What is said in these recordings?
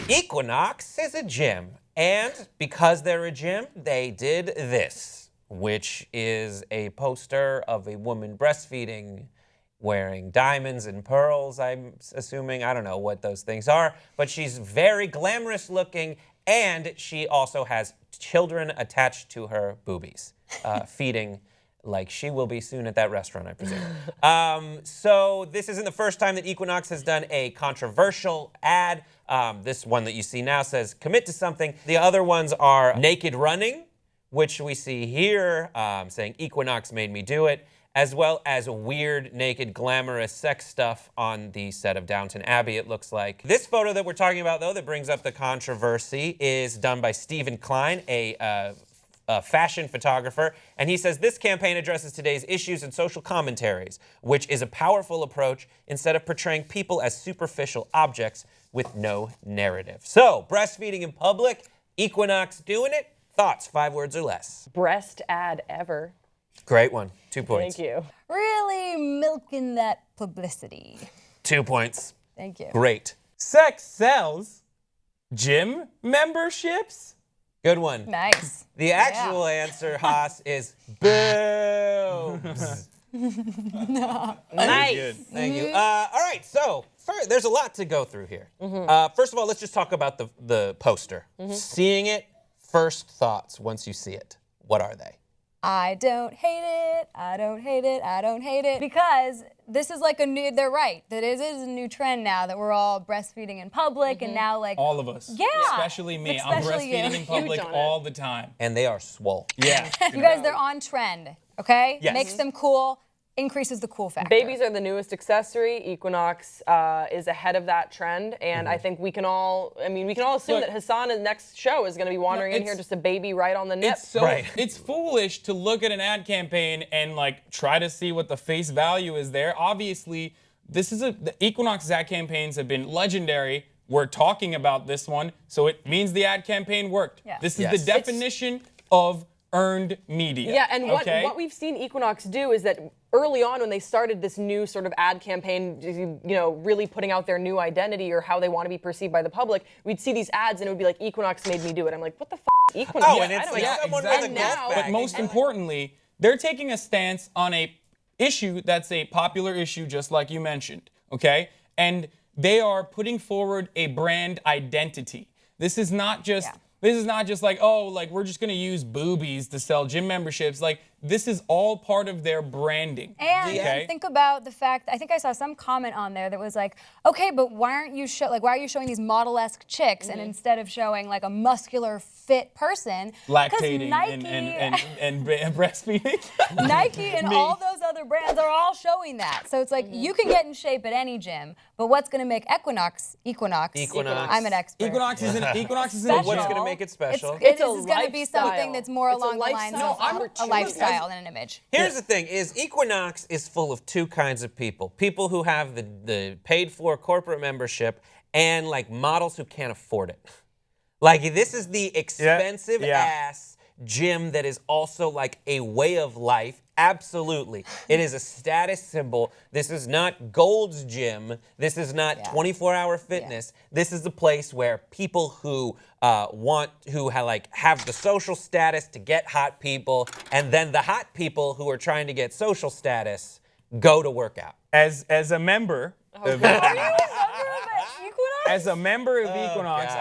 Equinox is a gym, and because they're a gym, they did this, which is a poster of a woman breastfeeding, wearing diamonds and pearls, I'm assuming. I don't know what those things are, but she's very glamorous looking, and she also has children attached to her boobies, feeding like she will be soon at that restaurant, I presume. So this isn't the first time that Equinox has done a controversial ad. This one that you see now says, commit to something. The other ones are naked running, which we see here, saying Equinox made me do it, as well as weird, naked, glamorous sex stuff on the set of Downton Abbey, it looks like. This photo that we're talking about, though, that brings up the controversy is done by Stephen Klein, a fashion photographer, and he says this campaign addresses today's issues and social commentaries, which is a powerful approach instead of portraying people as superficial objects with no narrative. So, breastfeeding in public, Equinox doing it. Thoughts, 5 words or less. Breast ad ever. Great one. 2 points. Thank you. Really milking that publicity. 2 points. Thank you. Great. Sex sells. Gym memberships? Good one. Nice. The actual answer, Haas, is boobs. Nice. Thank you. All right, so there's a lot to go through here. First of all, let's just talk about the poster. Seeing it, first thoughts once you see it. What are they? I don't hate it. I don't hate it. I don't hate it. Because this is like a new, they're right, that it is a new trend now that we're all breastfeeding in public and now like. All of us. Yeah. Especially me. I'm Especially you. breastfeeding in public Huge on it. all the time. And they are swole. Yeah. You guys, they're on trend, okay? Yes. Makes them cool, increases the cool factor. Babies are the newest accessory. Equinox is ahead of that trend, and I think we can all assume Look, that Hassan's next show is going to be wandering in here just a baby right on the nip. It's foolish to look at an ad campaign and like try to see what the face value is there. Obviously, the Equinox ad campaigns have been legendary. We're talking about this one, so it means the ad campaign worked. Yeah. This is the definition of earned media. Yeah, and what we've seen Equinox do is that early on when they started this new sort of ad campaign, you know, really putting out their new identity or how they want to be perceived by the public, we'd see these ads and it would be like, Equinox made me do it. I'm like, what the f is Equinox? Oh, and it's like someone with a golf bag. But most importantly, they're taking a stance on a issue that's a popular issue, just like you mentioned, okay? And they are putting forward a brand identity. This is not just like, oh, like we're just gonna use boobies to sell gym memberships. Like this is all part of their branding. And think about the fact, I think I saw some comment on there that was like, okay, but why are you showing these model-esque chicks and instead of showing like a muscular, fit person? Lactating Nike, and breastfeeding. Nike and all those other brands are all showing that. So it's like you can get in shape at any gym, but what's gonna make Equinox? I'm an expert. Equinox is an Special. What's going to make it special? This is going to be something that's more along the lines of a lifestyle than an image. Here's the thing, is Equinox is full of two kinds of people. People who have the paid-for corporate membership and like models who can't afford it. Like this is the expensive ass gym that is also like a way of life. Absolutely. It is a status symbol. This is not Gold's Gym. This is not 24-hour fitness. This is the place where people who have the social status to get hot people, and then the hot people who are trying to get social status go to work out. As a member of As a member of Equinox,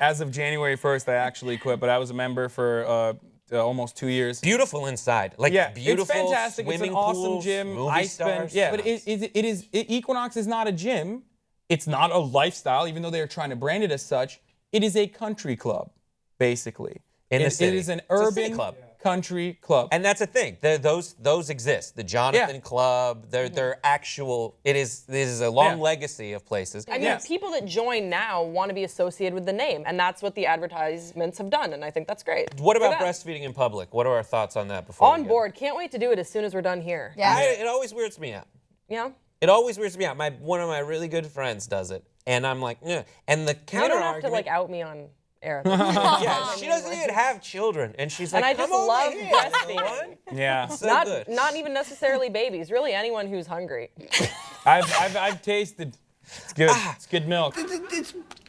as of January 1st, I actually quit, but I was a member for almost 2 years. Beautiful inside, like beautiful. It's fantastic. It's an awesome pools, gym. Movie stars. But Equinox is not a gym. It's not a lifestyle, even though they're trying to brand it as such. It is a country club, basically. In the city. It is an It's a urban city club. country club. And that's a thing. Those exist. The Jonathan Club. They're actual. This is a long legacy of places. I mean, people that join now want to be associated with the name, and that's what the advertisements have done, and I think that's great. What about breastfeeding in public? What are our thoughts on that before On board. Can't wait to do it as soon as we're done here. Yeah. It always weirds me out. Yeah? It always weirds me out. One of my really good friends does it, and I'm like, yeah. And the You counter don't have to argument. like out me on air. Yeah, she doesn't even have children, and she's like, And I just come over love here, breastfeeding. everyone. Yeah. So good. Not even necessarily babies. Really, anyone who's hungry. I've tasted. It's good. It's good milk.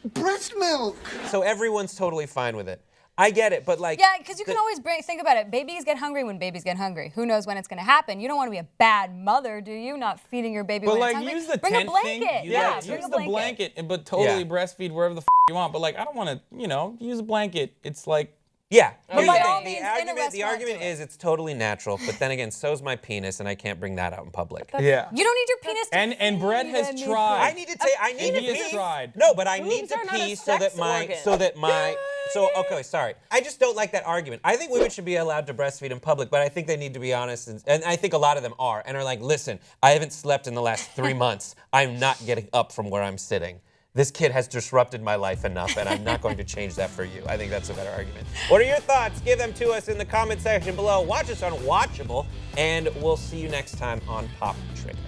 breast milk. So everyone's totally fine with it. I get it, but like. Yeah, because you can always think about it. Babies get hungry when babies get hungry. Who knows when it's going to happen? You don't want to be a bad mother, do you? Not feeding your baby But when like, it's hungry. use the Bring a tent blanket. thing. Yeah, use bring a the blanket, but totally Yeah. breastfeed wherever the you want. But like, I don't want to, use a blanket. It's like. Yeah. But Here's by the all thing. means, The in a argument, the restaurant, argument do it. is it's totally natural, but then again, so's my penis, and I can't bring that out in public. Yeah. You don't need your penis to And Brett feed has anything. tried. I need to take. I need to He has pee. tried. No, but I need Boobs to are not a pee so that sex my organ. okay, sorry. I just don't like that argument. I think women should be allowed to breastfeed in public, but I think they need to be honest, and I think a lot of them are, and are like, listen, I haven't slept in the last 3 months. I'm not getting up from where I'm sitting. This kid has disrupted my life enough, and I'm not going to change that for you. I think that's a better argument. What are your thoughts? Give them to us in the comment section below. Watch us on Watchable, and we'll see you next time on Pop Trigger.